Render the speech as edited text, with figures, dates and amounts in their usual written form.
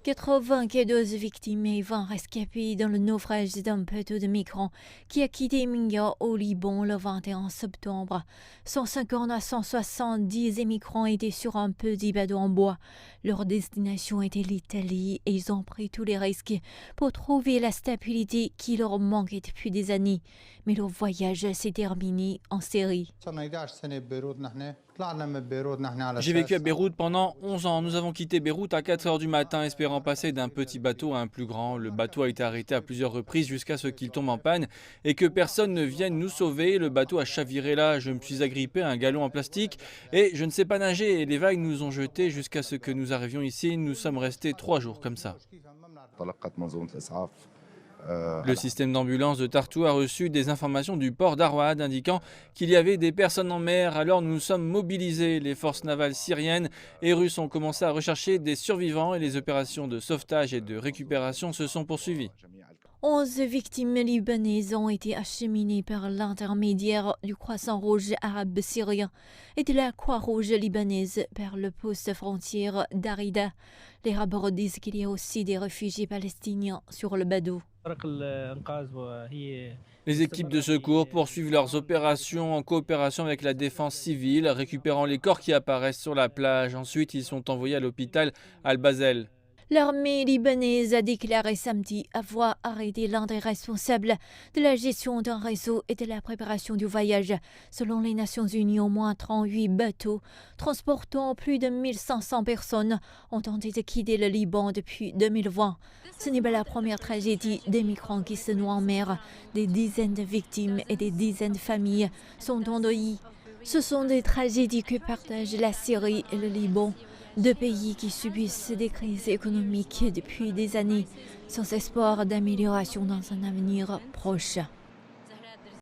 92 victimes et 20 rescapés dans le naufrage d'un bateau de migrants qui a quitté Minga au Liban le 21 septembre. 150 à 170 migrants étaient sur un petit bateau en bois. Leur destination était l'Italie et ils ont pris tous les risques pour trouver la stabilité qui leur manquait depuis des années. Mais leur voyage s'est terminé en série. J'ai vécu à Beyrouth pendant 11 ans. Nous avons quitté Beyrouth à 4 heures du matin, espérant passer d'un petit bateau à un plus grand. Le bateau a été arrêté à plusieurs reprises jusqu'à ce qu'il tombe en panne et que personne ne vienne nous sauver. Le bateau a chaviré là. Je me suis agrippé à un galon en plastique et je ne sais pas nager. Et les vagues nous ont jetés jusqu'à ce que nous arrivions ici. Nous sommes restés 3 jours comme ça. Le système d'ambulance de Tartou a reçu des informations du port d'Arwad indiquant qu'il y avait des personnes en mer. Alors nous sommes mobilisés. Les forces navales syriennes et russes ont commencé à rechercher des survivants et les opérations de sauvetage et de récupération se sont poursuivies. 11 victimes libanaises ont été acheminées par l'intermédiaire du Croissant Rouge arabe syrien et de la Croix-Rouge libanaise par le poste frontière d'Arida. Les rapports disent qu'il y a aussi des réfugiés palestiniens sur le bateau. Les équipes de secours poursuivent leurs opérations en coopération avec la défense civile, récupérant les corps qui apparaissent sur la plage. Ensuite, ils sont envoyés à l'hôpital Al-Basel. L'armée libanaise a déclaré samedi avoir arrêté l'un des responsables de la gestion d'un réseau et de la préparation du voyage. Selon les Nations Unies, au moins 38 bateaux transportant plus de 1500 personnes ont tenté de quitter le Liban depuis 2020. Ce n'est pas la première tragédie des migrants qui se noient en mer. Des dizaines de victimes et des dizaines de familles sont endeuillées. Ce sont des tragédies que partagent la Syrie et le Liban. Deux pays qui subissent des crises économiques depuis des années, sans espoir d'amélioration dans un avenir proche.